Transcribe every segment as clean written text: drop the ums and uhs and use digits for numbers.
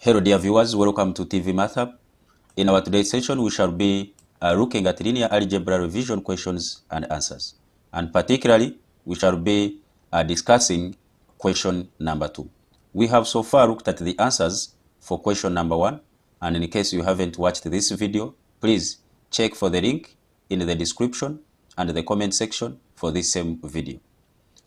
Hello dear viewers, welcome to TV Math Hub. In our today's session, we shall be looking at linear algebra revision questions and answers. And particularly, we shall be discussing question number 2. We have so far looked at the answers for question number 1. And in case you haven't watched this video, please check for the link in the description and the comment section for this same video.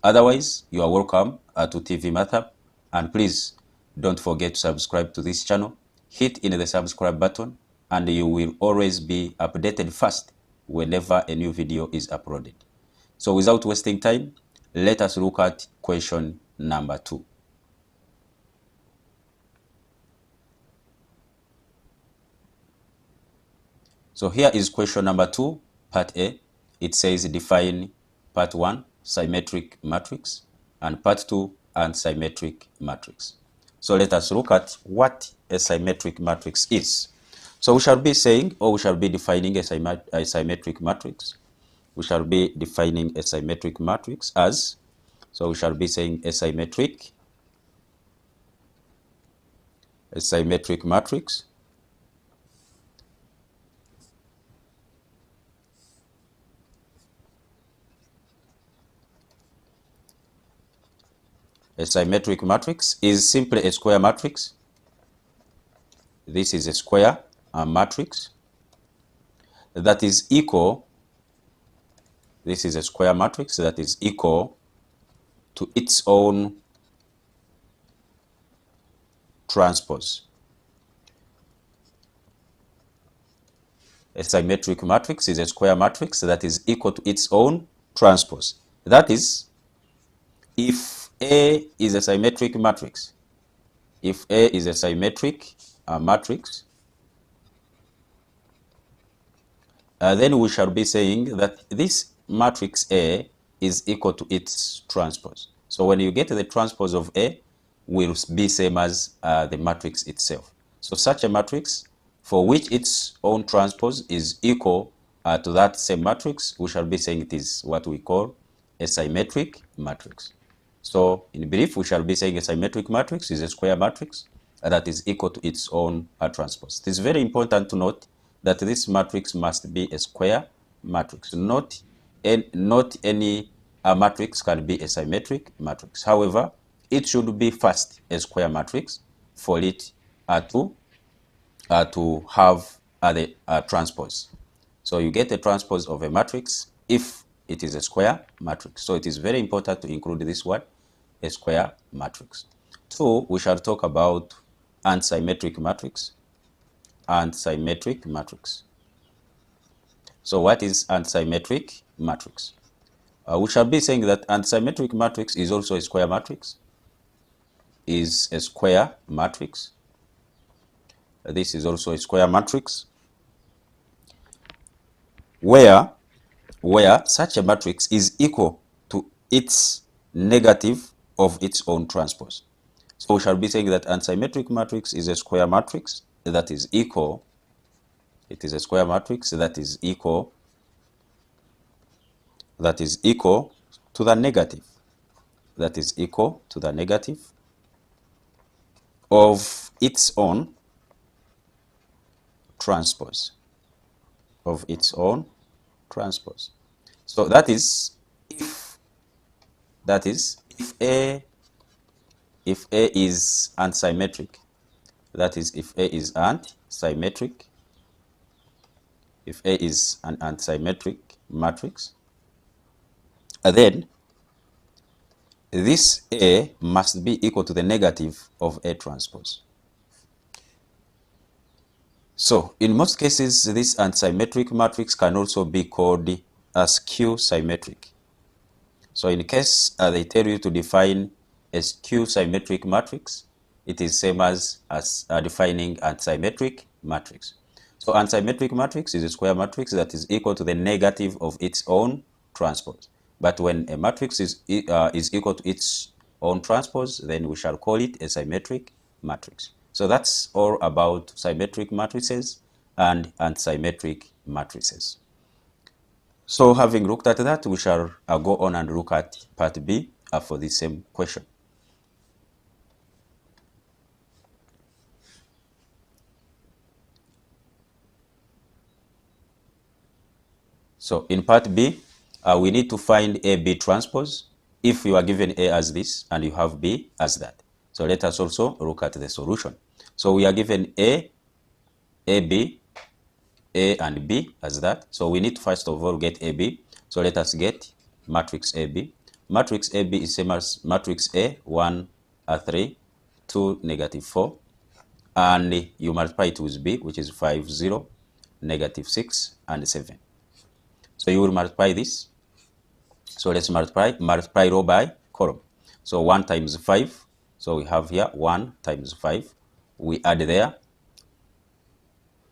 Otherwise, you are welcome to TV Math Hub, and please don't forget to subscribe to this channel. Hit in the subscribe button and you will always be updated first whenever a new video is uploaded. So without wasting time, let us look at question number 2. So here is question number 2, part A. It says define part 1, symmetric matrix, and part 2, unsymmetric matrix. So let us look at what a symmetric matrix is. So we shall be saying, or we shall be defining a symmetric matrix. We shall be defining a symmetric matrix as, so we shall be saying a symmetric matrix A symmetric matrix is simply a square matrix. This is a square matrix that is equal. This is a square matrix that is equal to its own transpose. A symmetric matrix is a square matrix that is equal to its own transpose. That is, if A is a symmetric matrix, if A is a symmetric matrix, then we shall be saying that this matrix A is equal to its transpose. So when you get the transpose of A, will be same as the matrix itself. So such a matrix for which its own transpose is equal to that same matrix, we shall be saying it is what we call a symmetric matrix. So in brief, we shall be saying a symmetric matrix is a square matrix that is equal to its own transpose. It is very important to note that this matrix must be a square matrix. Not any matrix can be a symmetric matrix. However, it should be first a square matrix for it to have the transpose. So you get a transpose of a matrix if it is a square matrix. So it is very important to include this one, a square matrix. 2, we shall talk about unsymmetric matrix. Unsymmetric matrix. So what is unsymmetric matrix? We shall be saying that unsymmetric matrix is also a square matrix. Is a square matrix. This is also a square matrix where such a matrix is equal to its negative of its own transpose. So we shall be saying that unsymmetric matrix is a square matrix that is equal. It is a square matrix that is equal to the negative. That is equal to the negative of its own transpose. Of its own transpose. So that is if A is unsymmetric. That is if A is unsymmetric. If A is an unsymmetric matrix, then this A must be equal to the negative of A transpose. So in most cases, this unsymmetric matrix can also be called a skew-symmetric. So in case they tell you to define a skew-symmetric matrix, it is same as defining unsymmetric matrix. So unsymmetric matrix is a square matrix that is equal to the negative of its own transpose. But when a matrix is equal to its own transpose, then we shall call it a symmetric matrix. So that's all about symmetric matrices and unsymmetric matrices. So having looked at that, we shall go on and look at part B for the same question. So in part B, we need to find AB transpose if you are given A as this and you have B as that. So let us also look at the solution. So we are given A, AB, A and B as that. So we need to first of all get AB. So let us get matrix AB. Matrix AB is same as matrix A, 1, 3, 2, -4. And you multiply it with B, which is 5, 0, -6, and 7. So you will multiply this. So let's multiply row by column. So 1 times 5. So we have here 1 times 5. We add there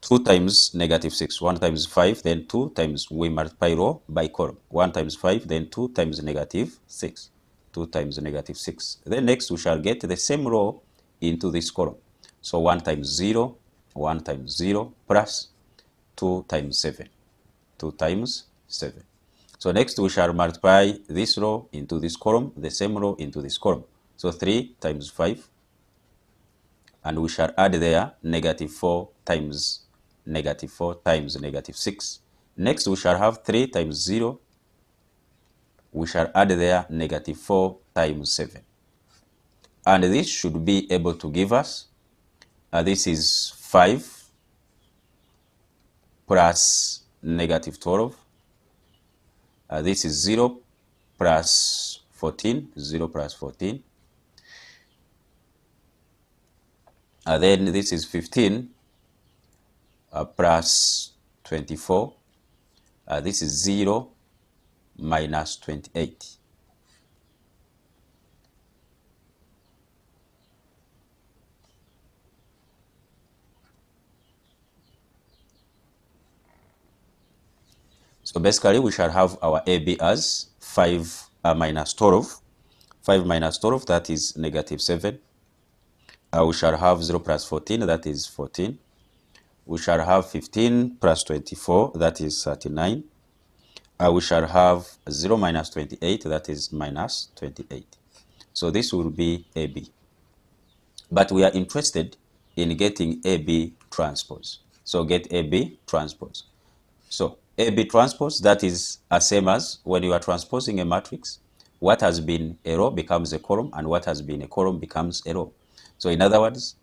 2 times -6. 1 times 5, then 2 times, we multiply row by column. 1 times 5, then 2 times -6. 2 times -6. Then next we shall get the same row into this column. So 1 times 0, 1 times 0, plus 2 times 7. 2 times 7. So next we shall multiply this row into this column, the same row into this column. So 3 times 5. And we shall add there -4 times -4 times -6. Next we shall have 3 times 0. We shall add there -4 times 7. And this should be able to give us, this is 5 plus -12. This is 0 plus 14, 0 plus 14. Then this is 15 plus 24. This is 0 minus 28. So basically we shall have our AB as 5 minus 12. 5 minus 12, that is -7. We shall have 0 plus 14, that is 14. We shall have 15 plus 24, that is 39. We shall have 0 minus 28, that is minus 28. So this will be AB. But we are interested in getting AB transpose. So get AB transpose. So AB transpose, that is the same as when you are transposing a matrix, what has been a row becomes a column, and what has been a column becomes a row. So in other words,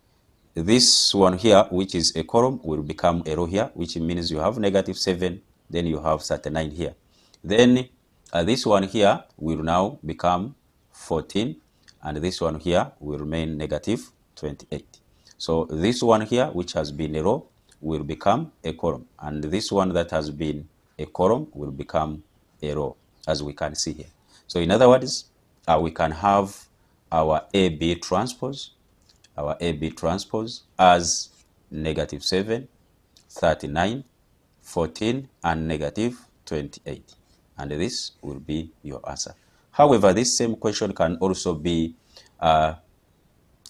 this one here, which is a column, will become a row here, which means you have -7, then you have 39 here. Then this one here will now become 14, and this one here will remain -28. So this one here, which has been a row, will become a column, and this one that has been a column will become a row, as we can see here. So in other words, we can have our AB transpose, as -7, 39, 14, and -28. And this will be your answer. However, this same question can also be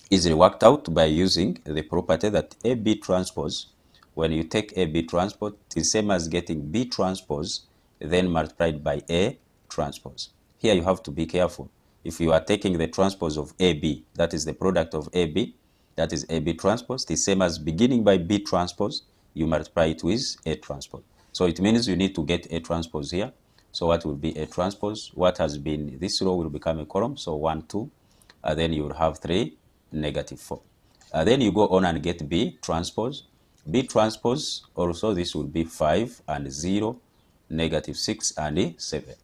easily worked out by using the property that AB transpose, when you take AB transpose, it is same as getting B transpose, then multiplied by A transpose. Here you have to be careful. If you are taking the transpose of AB, that is the product of AB, that is AB transpose, it is same as beginning by B transpose, you multiply it with A transpose. So it means you need to get A transpose here. So what will be A transpose? What has been, this row will become a column, so 1, 2, then you will have 3, -4. Then you go on and get B transpose. B transpose, also this will be 5 and 0, -6 and 7.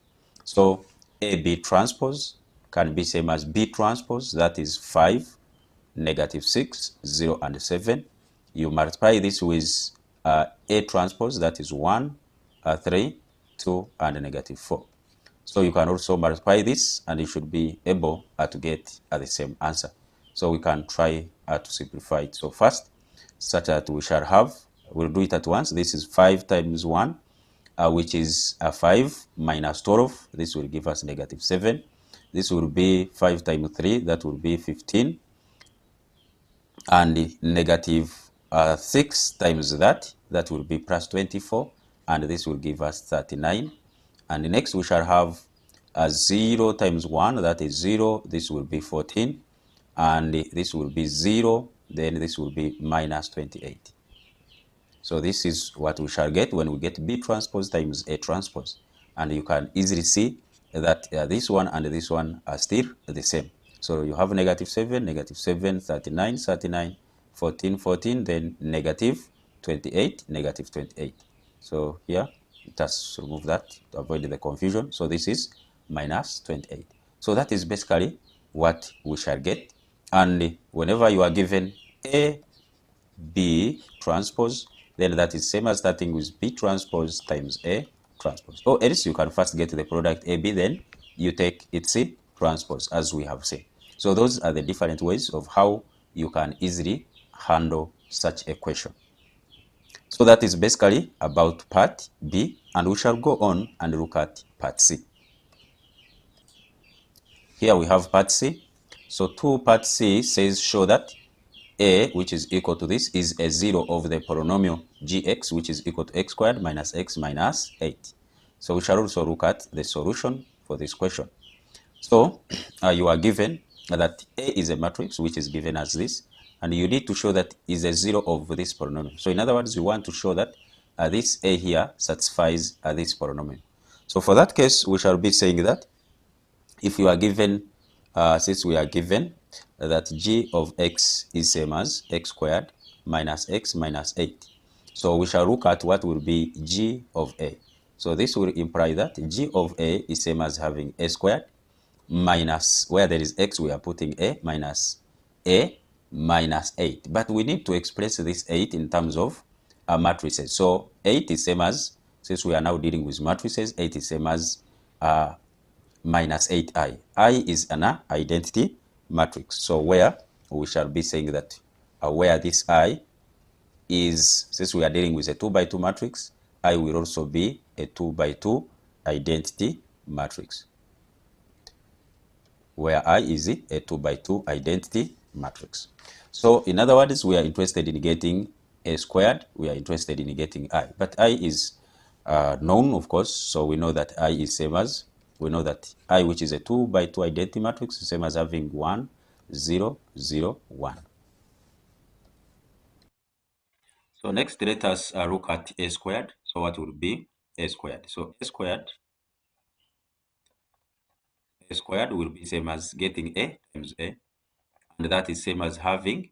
So AB transpose can be same as B transpose, that is 5, -6, 0 and 7. You multiply this with A transpose, that is 1, 3, 2 and -4. So you can also multiply this and you should be able to get the same answer. So we can try to simplify it. So first, such that we shall have, we'll do it at once. This is 5 times 1, which is 5 minus 12. This will give us -7. This will be 5 times 3, that will be 15. And -6 times that will be plus 24. And this will give us 39. And next we shall have 0 times 1, that is 0. This will be 14. And this will be 0. Then this will be -28. So this is what we shall get when we get B transpose times A transpose. And you can easily see that this one and this one are still the same. So you have -7, -7, 39, 39, 14, 14, then -28, -28. So here, just remove that to avoid the confusion. So this is -28. So that is basically what we shall get. And whenever you are given A, B transpose, then that is same as starting with B transpose times A transpose. Or else you can first get the product AB, then you take its C transpose, as we have seen. So those are the different ways of how you can easily handle such a question. So that is basically about part B, and we shall go on and look at part C. Here we have part C. So part C says show that A, which is equal to this, is a 0 of the polynomial gx, which is equal to x squared minus x minus 8. So we shall also look at the solution for this question. So you are given that A is a matrix, which is given as this, and you need to show that is a 0 of this polynomial. So in other words, you want to show that this A here satisfies this polynomial. So for that case, we shall be saying that if you are given, since we are given that g of x is same as x squared minus x minus 8. So we shall look at what will be g of a. So this will imply that g of a is same as having a squared minus, where there is x, we are putting a minus 8. But we need to express this 8 in terms of matrices. So 8 is same as, since we are now dealing with matrices, 8 is same as minus 8i. I is an identity matrix. So where we shall be saying that where this I is, since we are dealing with a 2 by 2 matrix, I will also be a 2 by 2 identity matrix, where I is a 2 by 2 identity matrix. So in other words, we are interested in getting a squared, we are interested in getting I, but I is known, of course, so we know that I is same as, we know that I, which is a 2 by 2 identity matrix, is same as having 1, 0, 0, 1. So next, let us look at a squared. So what would be a squared? So a squared will be same as getting a times a, and that is same as having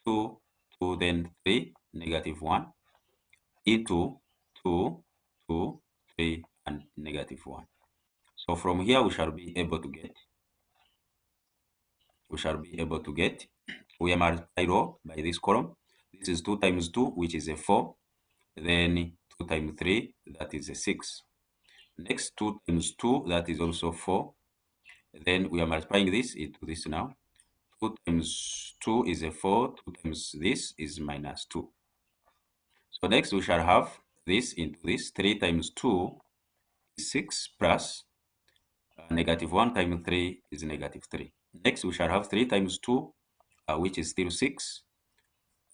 2, 2, then 3, -1, into 2, 2, 3, and -1. So from here we shall be able to get, we multiply row by this column. This is 2 times 2, which is a 4. Then 2 times 3, that is a 6. Next, 2 times 2, that is also 4. Then we are multiplying this into this now. 2 times 2 is a 4. 2 times this is -2. So next we shall have this into this. 3 times 2 is 6 plus -1 times 3 is -3. Next we shall have 3 times 2, which is still 6.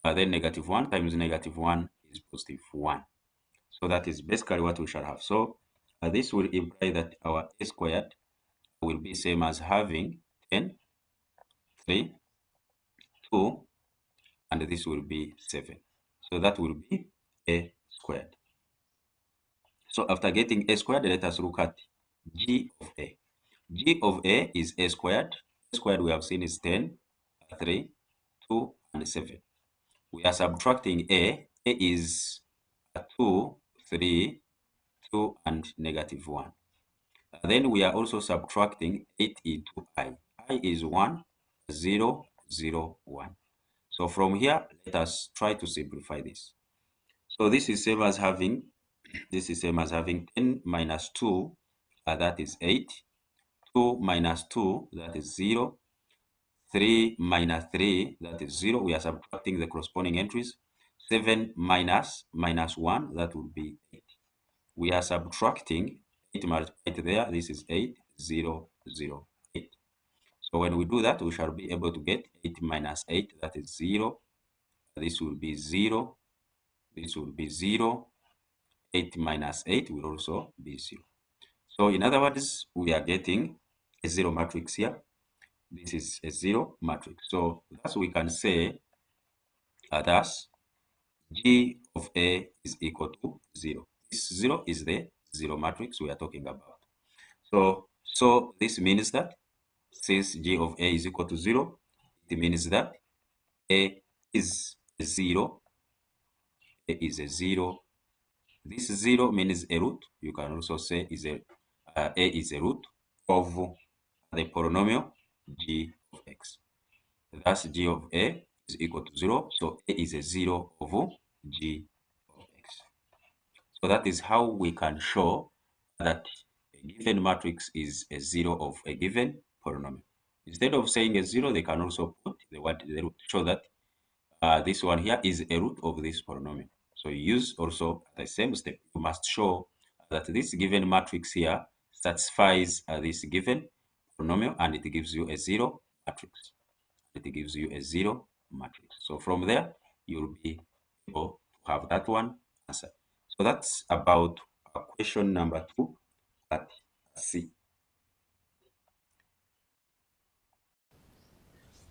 Then -1 times -1 is +1. So that is basically what we shall have. So this will imply that our a squared will be same as having 10, 3, 2, and this will be 7. So that will be a squared. So after getting a squared, let us look at g of a. G of a is a squared. A squared we have seen is 10, 3, 2, and 7. We are subtracting a. A is 2, 3, 2, and -1. Then we are also subtracting 8 into I. I is 1, 0, 0, 1. So from here, let us try to simplify this. So this is same as having, 10 minus 2, that is 8. 2 minus 2, that is 0. 3 minus 3, that is 0. We are subtracting the corresponding entries. 7 minus 1, that would be 8. We are subtracting 8 multiplied there. This is 8, 0, 0, 8. So when we do that, we shall be able to get 8 minus 8, that is 0. This will be 0. This will be 0. 8 minus 8 will also be 0. So in other words, we are getting a 0 matrix here. This is a 0 matrix. So thus we can say thus G of A is equal to 0. This 0 is the 0 matrix we are talking about. So this means that since G of A is equal to 0, it means that A is 0. A is a 0. This 0 means a root. You can also say A is a root of the polynomial G of X. Thus, G of A is equal to 0. So A is a 0 of G of X. So that is how we can show that a given matrix is a 0 of a given polynomial. Instead of saying a 0, they can also put the root to show that this one here is a root of this polynomial. So you use also the same step. You must show that this given matrix here satisfies this given polynomial, and it gives you a 0 matrix. It gives you a 0 matrix. So from there, you'll be able to have that one answered. So that's about question number 2 at C.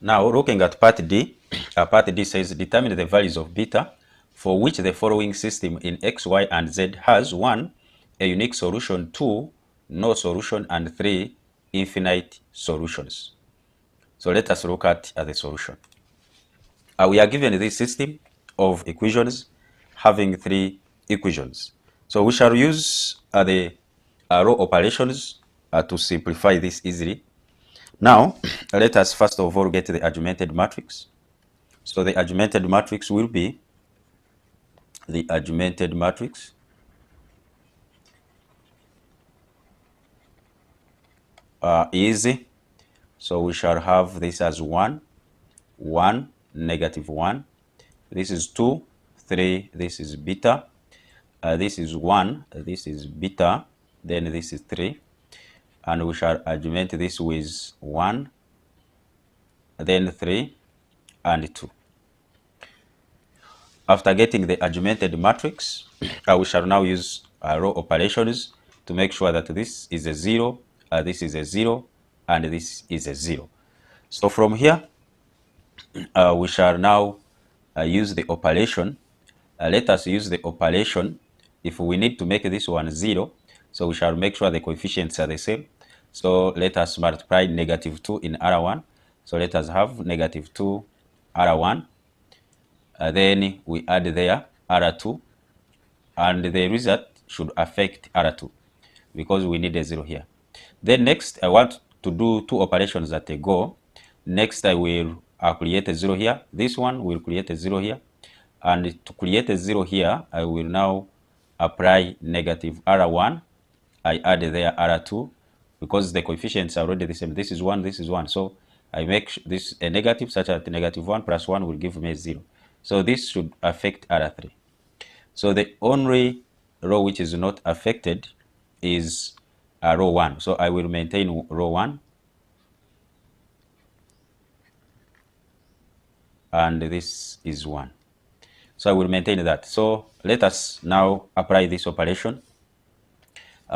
Now, looking at part D, part D says determine the values of beta for which the following system in X, Y, and Z has 1, a unique solution, 2, no solution, and 3, infinite solutions. So let us look at the solution. We are given this system of equations having 3 equations. So we shall use the row operations to simplify this easily. Now, let us first of all get the augmented matrix. So the augmented matrix will be the augmented matrix is, so we shall have this as 1, 1, negative 1. This is 2, 3, this is beta. This is 1, this is beta, then this is 3. And we shall augment this with 1, then 3, and 2. After getting the augmented matrix, we shall now use row operations to make sure that this is a 0, this is a 0, and this is a 0. So from here, we shall now use the operation. Let us use the operation if we need to make this one 0. So we shall make sure the coefficients are the same. So let us multiply negative 2 in R1. So let us have negative 2 R1. Then we add there R2. And the result should affect R2 because we need a 0 here. Then next, I want to do 2 operations at a go. Next, I will create a 0 here. This one will create a 0 here. And to create a 0 here, I will now apply negative R1. I add there R2 because the coefficients are already the same. This is 1, this is 1. So I make this a negative such that negative 1 plus 1 will give me 0. So this should affect R3. So the only row which is not affected is row 1. So I will maintain row 1. And this is 1. So I will maintain that. So let us now apply this operation.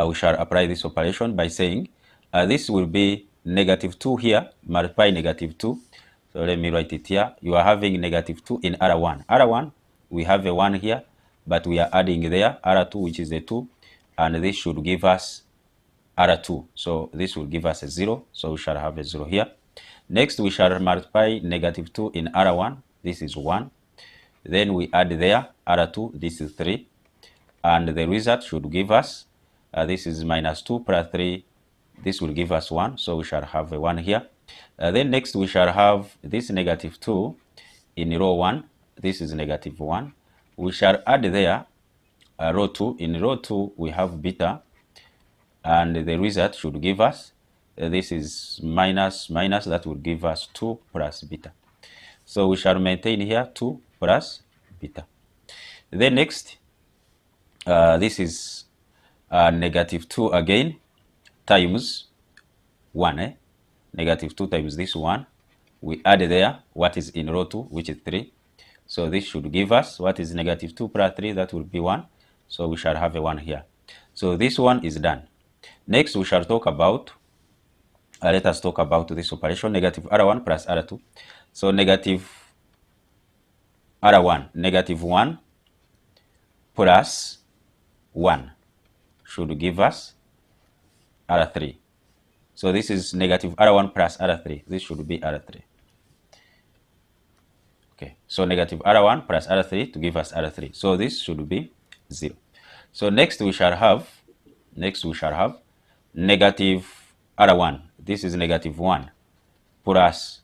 We shall apply this operation by saying this will be negative 2 here, multiply negative 2. So let me write it here. You are having negative 2 in R1. R1, we have a 1 here, but we are adding there R2, which is a 2. And this should give us R2. So this will give us a 0. So we shall have a 0 here. Next, we shall multiply negative 2 in R1. This is 1. Then we add there R2. This is 3. And the result should give us, this is minus 2 plus 3. This will give us 1. So we shall have a 1 here. Then next, we shall have this negative 2 in row 1. This is negative 1. We shall add there row 2. In row 2, we have beta. And the result should give us, this is minus, that will give us 2 plus beta. So we shall maintain here 2 plus beta. Then next, this is negative 2 again times 1. Negative 2 times this 1. We add there what is in row 2, which is 3. So this should give us what is negative 2 plus 3, that will be 1. So we shall have a 1 here. So this one is done. Next, we shall talk about, let us talk about this operation, negative R1 plus R2. So negative R1, negative 1 plus 1 should give us R3. So this is negative R1 plus R3. This should be R3. Okay, so negative R1 plus R3 to give us R3. So this should be 0. So next we shall have negative R1. This is negative 1 plus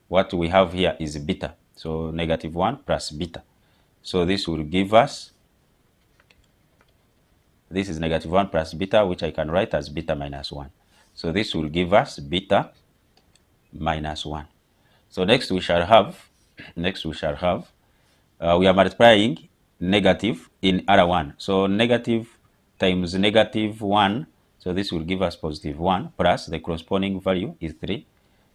what we have here is beta. So negative 1 plus beta. So this will give us, this is negative 1 plus beta, which I can write as beta minus 1. So this will give us beta minus 1. So next we shall have, we are multiplying negative in R1. So negative times negative 1. So this will give us positive 1 plus the corresponding value is 3.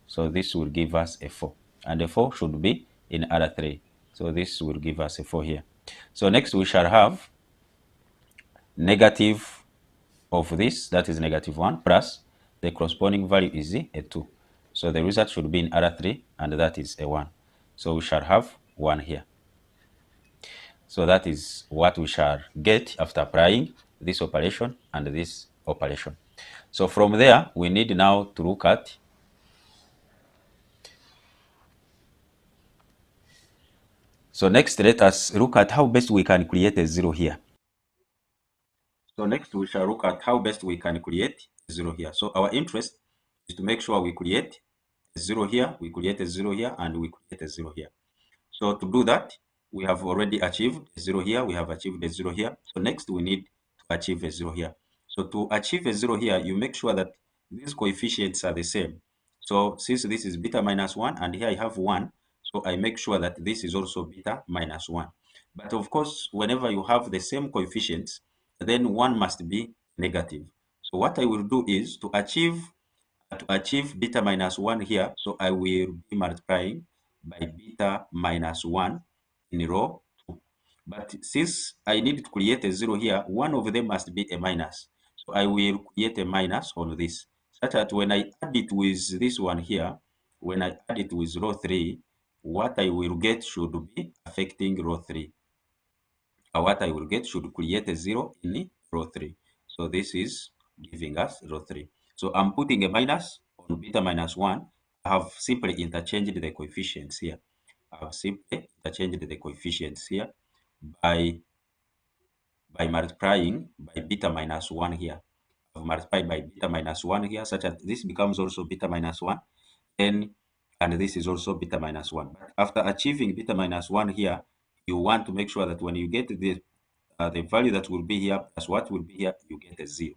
So this will give us a 4. And the 4 should be in R3. So this will give us a 4 here. So next we shall have negative of this, that is negative 1, plus the corresponding value is a 2. So the result should be in R3, and that is a 1. So we shall have 1 here. So that is what we shall get after applying this operation and this operation. So from there, we need now to look at so next let us look at how best we can create a 0 here. So next we shall look at how best we can create a 0 here. So our interest is to make sure we create a 0 here, we create a 0 here, and we create a 0 here. So to do that, we have already achieved a 0 here, we have achieved a 0 here. So next we need to achieve a 0 here. So to achieve a 0 here, you make sure that these coefficients are the same. So since this is beta minus 1 and here I have 1, so I make sure that this is also beta minus 1. But of course, whenever you have the same coefficients, then 1 must be negative. So what I will do is to achieve beta minus 1 here, so I will be multiplying by beta minus 1 in row 2. But since I need to create a 0 here, one of them must be a minus. So I will create a minus on this, such that when I add it with this one here, when I add it with row 3, what I will get should be affecting row 3. What I will get should create a 0 in row 3. So this is giving us row 3. So I'm putting a minus on beta minus 1. I have simply interchanged the coefficients here. I have simply interchanged the coefficients here by multiplying by beta minus 1 here. I've multiplied by beta minus 1 here, such that this becomes also beta minus 1. Then, and this is also beta minus 1. But after achieving beta minus 1 here, you want to make sure that when you get the value that will be here plus what will be here, you get a 0.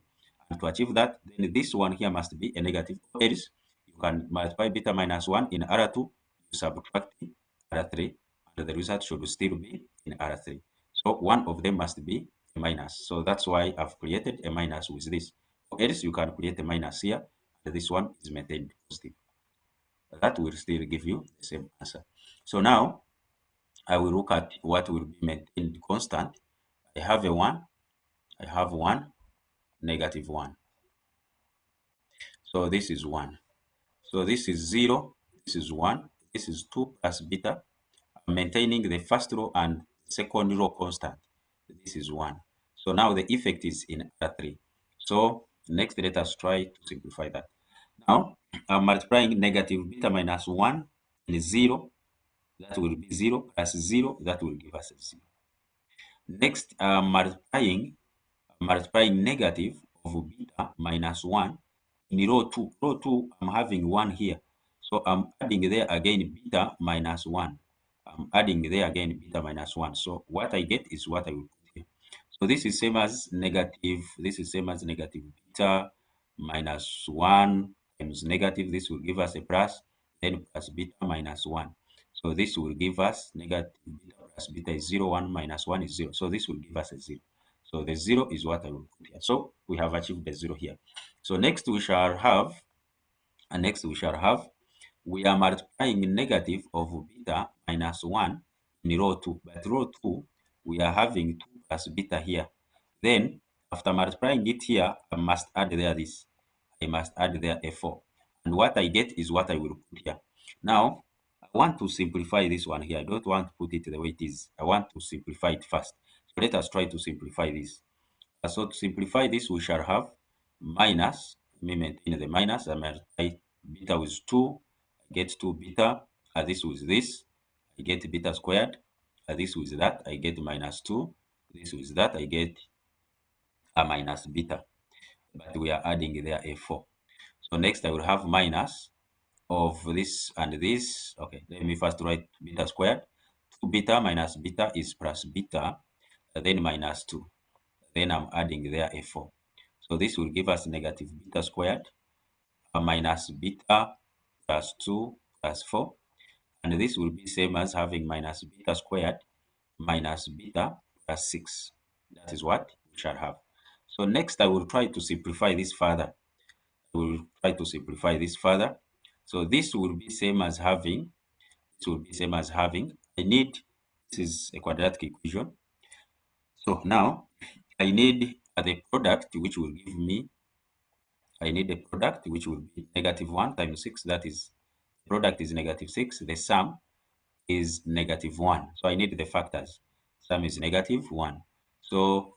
And to achieve that, then this one here must be a negative. Else, you can multiply beta minus 1 in R2, you subtract R3, and the result should still be in R3. So one of them must be a minus. So that's why I've created a minus with this. Else, you can create a minus here, and this one is maintained positive. That will still give you the same answer. So now, I will look at what will be maintained constant. I have a 1, I have 1, negative 1. So this is 1. So this is 0, this is 1, this is 2 plus beta. I'm maintaining the first row and second row constant. This is 1. So now the effect is in R3. So next, let us try to simplify that. Now, I'm multiplying negative beta minus 1 and 0. That will be 0 plus 0. That will give us a 0. Next, multiplying negative of beta minus 1 in row 2. Row 2, I'm having 1 here. So I'm adding there again beta minus 1. I'm adding there again beta minus 1. So what I get is what I will put here. So this is same as negative. This is same as negative beta minus 1 times negative. This will give us a plus, then plus beta minus 1. So this will give us negative beta plus beta is 0, 1 minus 1 is 0. So this will give us a 0. So the 0 is what I will put here. So we have achieved the 0 here. So next we shall have, we are multiplying negative of beta minus 1 in row 2. But row 2, we are having 2 plus beta here. Then, after multiplying it here, I must add there this. I must add there a 4. And what I get is what I will put here. Now, I want to simplify this one here. I don't want to put it the way it is. I want to simplify it first. So let us try to simplify this. So to simplify this, we shall have minus, let me maintain the minus, I multiply beta with 2, I get 2 beta, this with this, I get beta squared, this with that, I get minus 2, this with that, I get a minus beta, but we are adding there a 4. So next I will have minus of this and this. Okay, let me first write beta squared. 2 beta minus beta is plus beta, then minus 2. Then I'm adding there a 4. So this will give us negative beta squared minus beta plus 2 plus 4. And this will be same as having minus beta squared minus beta plus 6. That is what we shall have. So next I will try to simplify this further. We'll try to simplify this further. So this will be same as having, I need, this is a quadratic equation. So now I need the product which will give me, I need a product which will be negative 1 times 6. That is, the product is negative 6. The sum is negative 1. So I need the factors. Sum is negative 1. So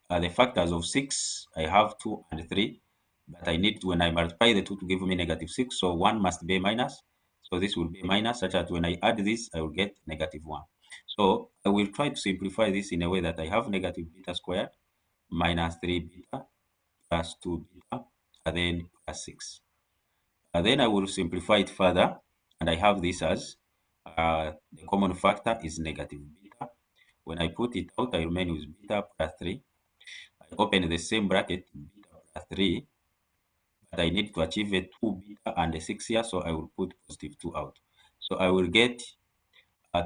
the factors of 6, I have 2 and 3. But I need to, when I multiply the 2 to give me negative 6, so 1 must be a minus. So this will be a minus, such that when I add this, I will get negative 1. So I will try to simplify this in a way that I have negative beta squared minus 3 beta plus 2 beta, and then plus 6. And then I will simplify it further, and I have this as the common factor is negative beta. When I put it out, I remain with beta plus 3. I open the same bracket, beta plus 3, but I need to achieve a 2 beta and a 6 here, so I will put positive 2 out. So I will get a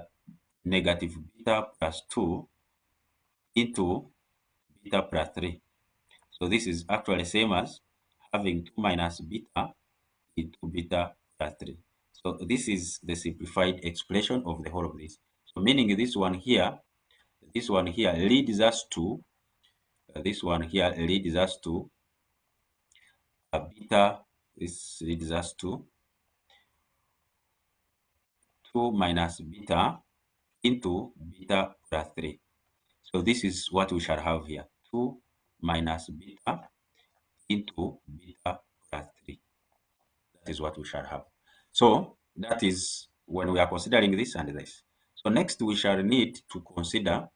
negative beta plus 2 into beta plus 3. So this is actually same as having 2 minus beta into beta plus 3. So this is the simplified expression of the whole of this. So meaning this one here leads us to, beta, this leads us to 2 minus beta into beta plus 3. So this is what we shall have here, 2 minus beta into beta plus 3. That is what we shall have. So that is when we are considering this and this. So next we shall need to consider,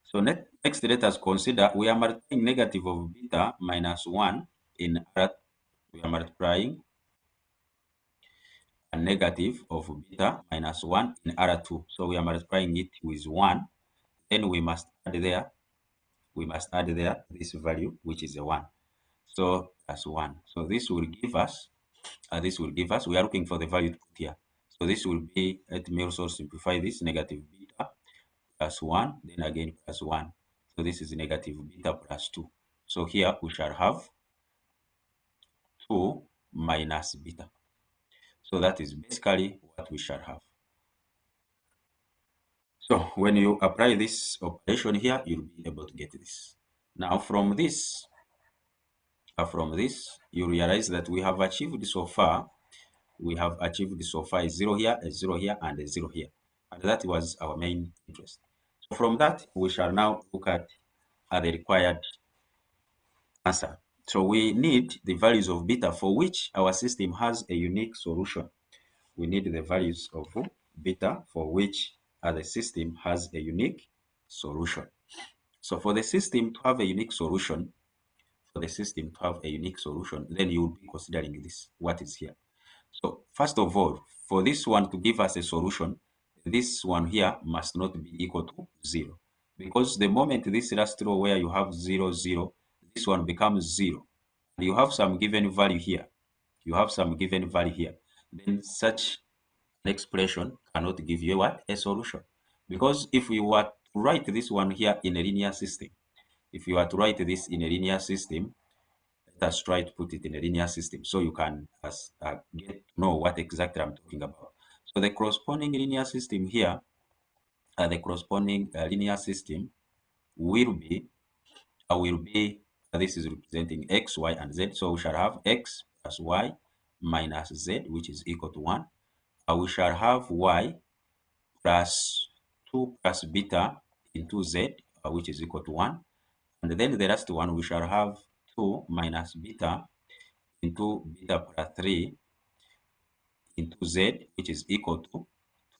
so next let us consider, we are multiplying negative of beta minus 1 in R, we are multiplying a negative of beta minus 1 in R2. So we are multiplying it with 1. Then we must add there, this value, which is a 1. So that's 1. So this will give us, we are looking for the value to put here. So this will be, let me also simplify this, negative beta plus 1, then again plus 1. So this is negative beta plus 2. So here we shall have 2 minus beta. So that is basically what we shall have. So when you apply this operation here, you'll be able to get this. Now from this, you realize that we have achieved so far, a 0 here, a 0 here, and a 0 here. And that was our main interest. So from that, we shall now look at the required answer. So we need the values of beta for which our system has a unique solution. We need the values of beta for which the system has a unique solution. So for the system to have a unique solution, then you will be considering this, what is here. So first of all, for this one to give us a solution, this one here must not be equal to 0. Because the moment this last row where you have 0, 0, this one becomes 0. And you have some given value here. Then such an expression cannot give you what? A solution. Because if we were to write this one here in a linear system, let us try to put it in a linear system so you can get to know what exactly I'm talking about. So the corresponding linear system here, will be, this is representing x, y, and z. So we shall have x plus y minus z, which is equal to 1. we shall have y plus 2 plus beta into z, which is equal to 1. And then the last one, we shall have 2 minus beta into beta plus 3 into z, which is equal to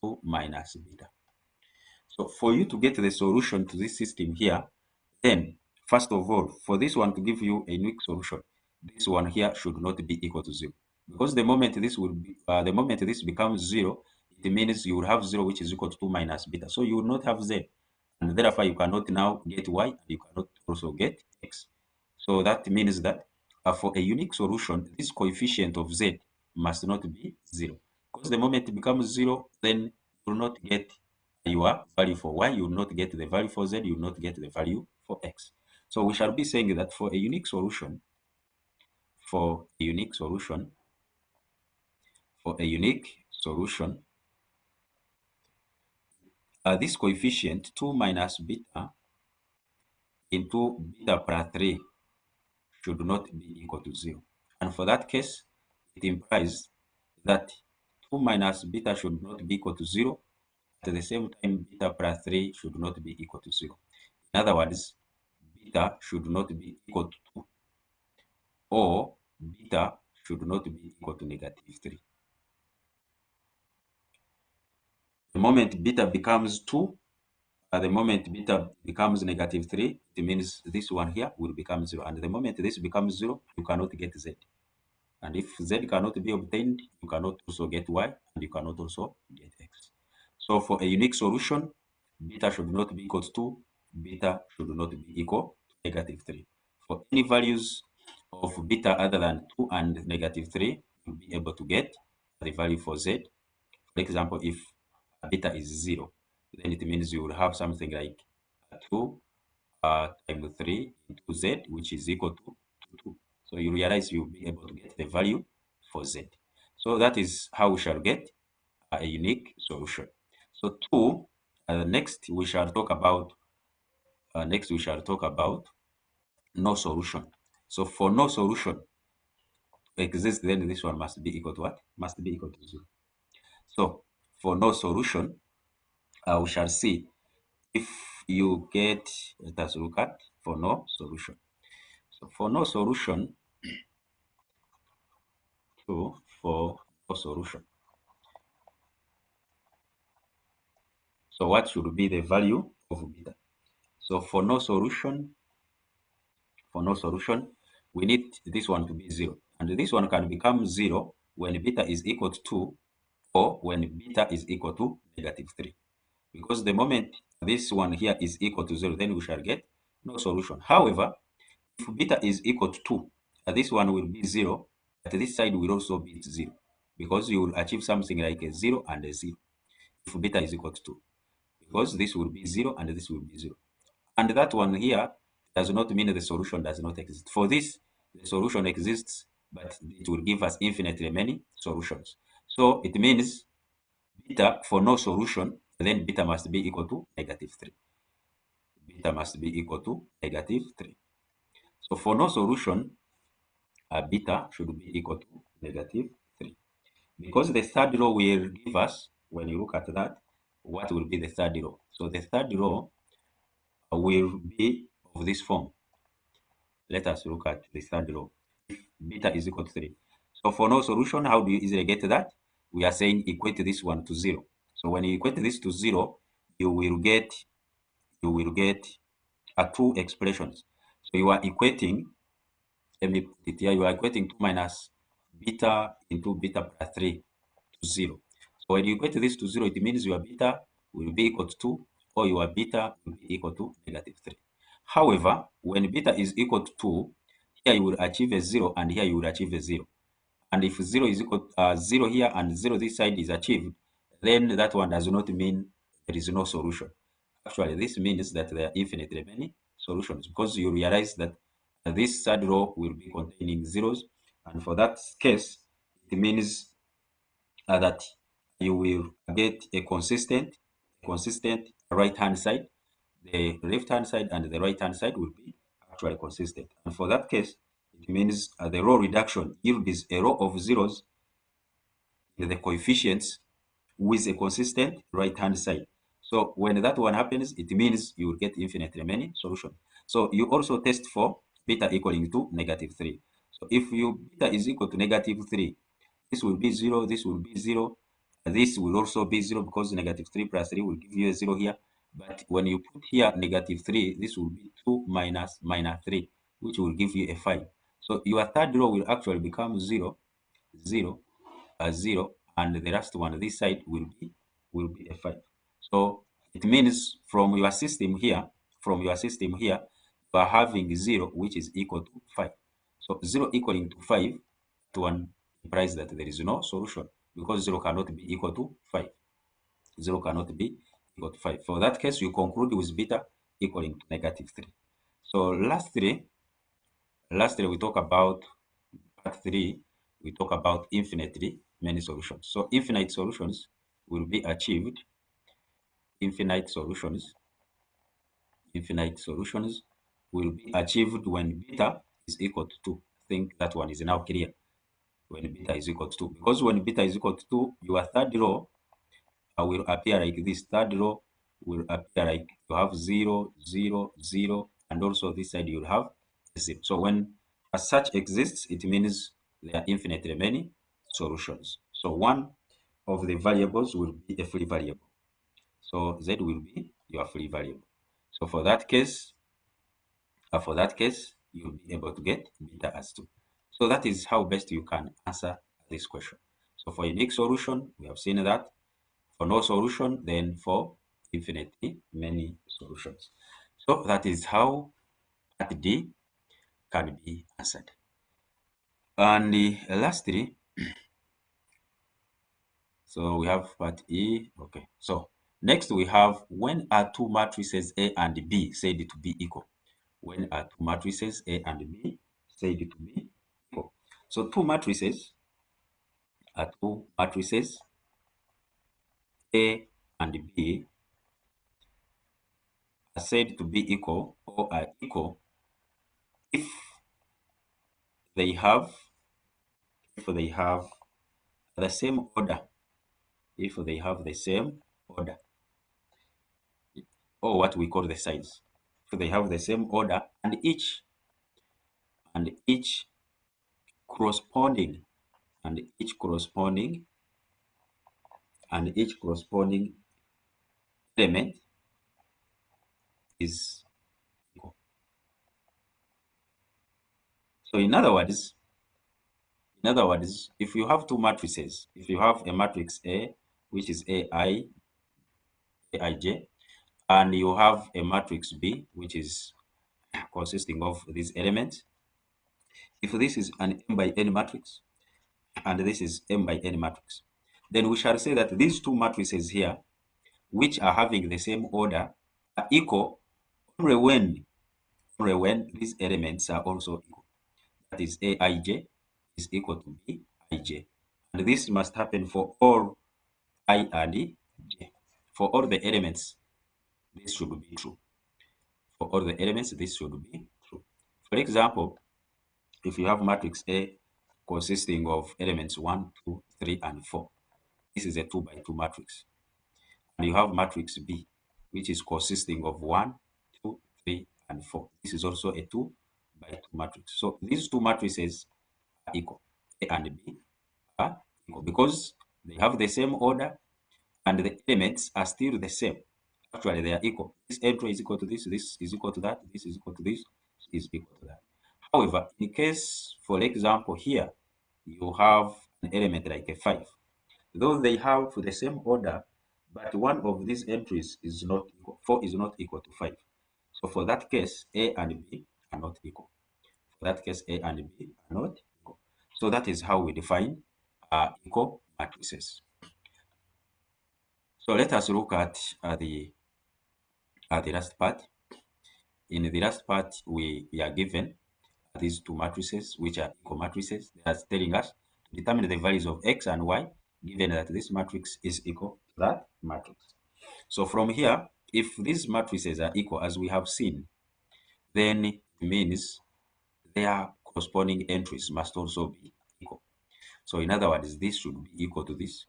2 minus beta. So for you to get the solution to this system here, then first of all, for this one to give you a unique solution, this one here should not be equal to 0. Because the moment this will be, the moment this becomes 0, it means you will have 0, which is equal to 2 minus beta. So you will not have z. And therefore, you cannot now get y, and you cannot also get x. So that means that for a unique solution, this coefficient of z must not be 0. Because the moment it becomes 0, then you will not get your value for y, you will not get the value for z, you will not get the value for x. So we shall be saying that for a unique solution, this coefficient 2 minus beta into beta plus 3 should not be equal to 0. And for that case, it implies that 2 minus beta should not be equal to 0. At the same time, beta plus 3 should not be equal to 0. In other words, beta should not be equal to 2, or beta should not be equal to negative 3. The moment beta becomes 2, at the moment beta becomes negative 3, it means this one here will become 0. And the moment this becomes 0, you cannot get z. And if z cannot be obtained, you cannot also get y, and you cannot also get x. So for a unique solution, beta should not be equal to 2, beta should not be equal to negative 3. For any values of beta other than 2 and negative 3, you'll be able to get the value for z. For example, if beta is 0, then it means you will have something like 2 times 3 into z, which is equal to 2. So you realize you'll be able to get the value for z. So that is how we shall get a unique solution. So next we shall talk about no solution. So for no solution to exist, then this one must be equal to what? Must be equal to 0. So for no solution, we shall see if you get, let us look at for no solution. So for no solution, so what should be the value of beta? So for no solution, we need this one to be 0. And this one can become 0 when beta is equal to 2, or when beta is equal to negative 3. Because the moment this one here is equal to 0, then we shall get no solution. However, if beta is equal to 2, this one will be 0, but this side will also be 0, because you will achieve something like a 0 and a 0 if beta is equal to 2, because this will be 0 and this will be 0. And that one here does not mean the solution does not exist. For this, the solution exists, but it will give us infinitely many solutions. So it means beta for no solution, then beta must be equal to negative 3. Beta must be equal to negative 3. So for no solution, beta should be equal to negative 3. Because the third law will give us, when you look at that, what will be the third law? So the third law will be of this form. Let us look at the third law. If beta is equal to 3. So for no solution, how do you easily get that? We are saying equate this one to 0. So when you equate this to 0, you will get two expressions. So you are equating, let me put it here, you are equating 2 minus beta into beta plus 3 to 0. So when you equate this to 0, it means your beta will be equal to 2, or your beta will be equal to negative 3. However, when beta is equal to 2, here you will achieve a 0, and here you will achieve a 0. And if 0 is equal to 0 here and 0 this side is achieved, then that one does not mean there is no solution. Actually, this means that there are infinitely many solutions, because you realize that this third row will be containing zeros, and for that case, it means that you will get a consistent right hand side. The left hand side and the right hand side will be actually consistent, and for that case, it means the row reduction yields a row of zeros in the coefficients with a consistent right-hand side. So when that one happens, it means you will get infinitely many solutions. So you also test for beta equaling to -3. So if your beta is equal to -3, this will be 0, this will be 0, this will also be 0 because -3 plus 3 will give you a 0 here. But when you put here -3, this will be 2 minus -3, which will give you a 5. So your third row will actually become 0, 0, 0, and the last one, this side will be a 5. So it means from your system here, you are having 0, which is equal to 5. So 0 equaling to 5, that one implies that there is no solution because 0 cannot be equal to 5. 0 cannot be equal to 5. For that case, you conclude with beta equaling to -3. So lastly, we talk about part 3, we talk about infinitely many solutions. So infinite solutions will be achieved, infinite solutions will be achieved when beta is equal to 2. I think that one is now clear. When beta is equal to 2. Because when beta is equal to 2, your third row will appear like this. Third row will appear like you have 0, 0, 0, and also this side you'll have 0. So when as such exists, it means there are infinitely many solutions. So one of the variables will be a free variable. So z will be your free variable. So for that case, you'll be able to get beta as 2. So that is how best you can answer this question. So for unique solution, we have seen that. For no solution, then for infinitely many solutions. So that is how part D can be answered. And lastly, so we have part E. Okay. So next we have, when are two matrices A and B said to be equal? When are two matrices A and B said to be equal? So two matrices A and B are said to be equal, or are equal, if they have the same order. If they have the same order, or what we call the size. If they have the same order and each corresponding and each corresponding element is equal. So in other words, if you have two matrices, if you have a matrix A, which is Aij, and you have a matrix B, which is consisting of these elements, if this is an m by n matrix and this is m by n matrix, then we shall say that these two matrices here, which are having the same order, are equal only when these elements are also equal. That is, Aij is equal to Bij. And this must happen for all I and j. For all the elements, this should be true. For all the elements, this should be true. For example, if you have matrix A consisting of elements 1, 2, 3, and 4, this is a 2 by 2 matrix. And you have matrix B, which is consisting of 1, 2, 3, and 4. This is also a 2 by 2 matrix. So these two matrices are equal. A and B are equal because they have the same order and the elements are still the same. Actually, they are equal. This entry is equal to this is equal to that, this is equal to this is equal to that. However, in case, for example, here, you have an element like a 5. Though they have the same order, but one of these entries is not equal. 4 is not equal to 5. So for that case, A and B are not equal. For that case, A and B are not equal. So that is how we define equal matrices. So let us look at the last part. In the last part, we are given these two matrices, which are equal matrices. They are telling us to determine the values of x and y, given that this matrix is equal to that matrix. So from here, if these matrices are equal, as we have seen, then it means their corresponding entries must also be equal. So in other words, this should be equal to this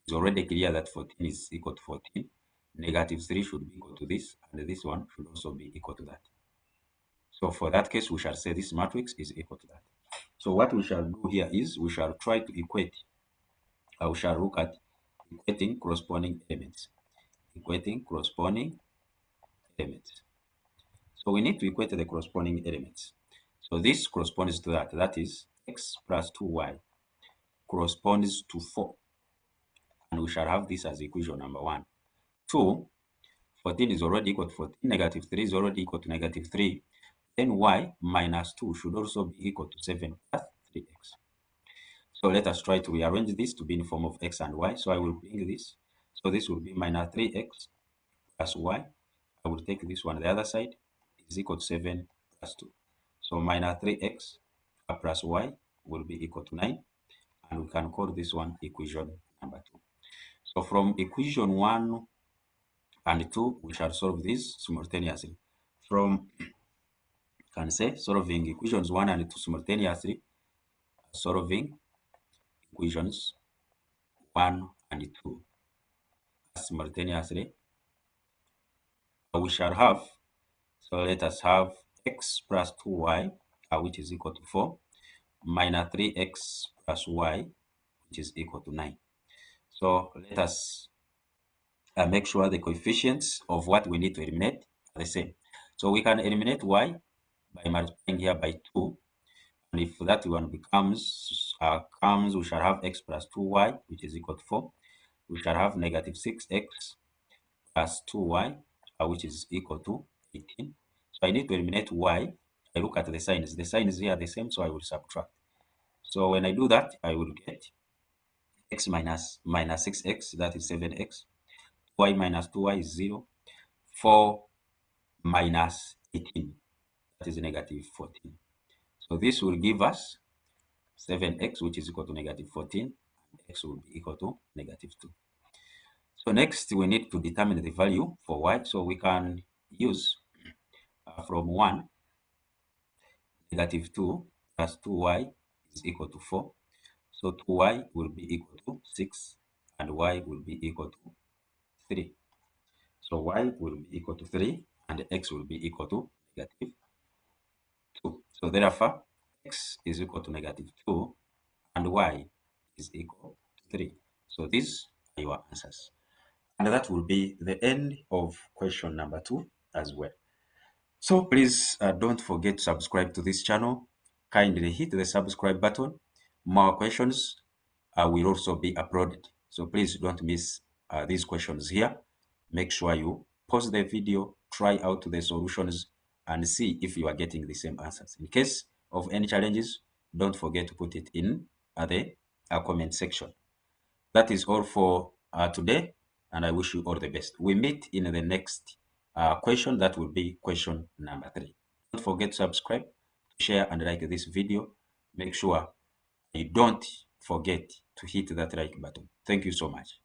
It's already clear that 14 is equal to 14. Negative 3 should be equal to this, and this one should also be equal to that. So for that case, we shall say this matrix is equal to that. So what we shall do here is we shall try to equate. We shall look at equating corresponding elements. Equating corresponding elements. So we need to equate the corresponding elements. So this corresponds to that. That is x plus 2y corresponds to 4. And we shall have this as equation number 1. 2, 14 is already equal to 14. Negative 3 is already equal to negative 3. Then y minus 2 should also be equal to 7 plus 3x. So let us try to rearrange this to be in form of x and y. So I will bring this. So this will be minus 3x plus y. I will take this one the other side is equal to 7 plus 2. So minus 3x plus y will be equal to 9. And we can call this one equation number 2. So from equation 1 and 2, we shall solve this simultaneously. From, can say, solving equations 1 and 2 simultaneously, solving equations 1 and 2 simultaneously, we shall have, so let us have x plus 2y, which is equal to 4, minus 3x plus y, which is equal to 9. So let us make sure the coefficients of what we need to eliminate are the same. So we can eliminate y by multiplying here by 2. And if that one becomes, we shall have x plus 2y, which is equal to 4. We shall have negative 6x plus 2y, which is equal to 18. So I need to eliminate y. I look at the signs. The signs here are the same, so I will subtract. So when I do that, I will get x minus 6x, that is 7x. Y minus 2y is 0. 4 minus 18, that is negative 14. So this will give us 7x, which is equal to negative 14. And x will be equal to negative 2. So next, we need to determine the value for y. So we can use from 1, negative 2 plus 2y is equal to 4. So 2y will be equal to 6, and y will be equal to 3. So y will be equal to 3, and x will be equal to negative 2. So therefore, x is equal to negative 2, and y is equal to 3. So these are your answers. And that will be the end of question number 2 as well. So please don't forget to subscribe to this channel. Kindly hit the subscribe button. More questions will also be uploaded. So please don't miss these questions here. Make sure you pause the video, try out the solutions, and see if you are getting the same answers. In case of any challenges, don't forget to put it in the comment section. That is all for today, and I wish you all the best. We meet in the next question. That will be question number 3. Don't forget to subscribe, share, and like this video. Make sure you don't forget to hit that like button. Thank you so much.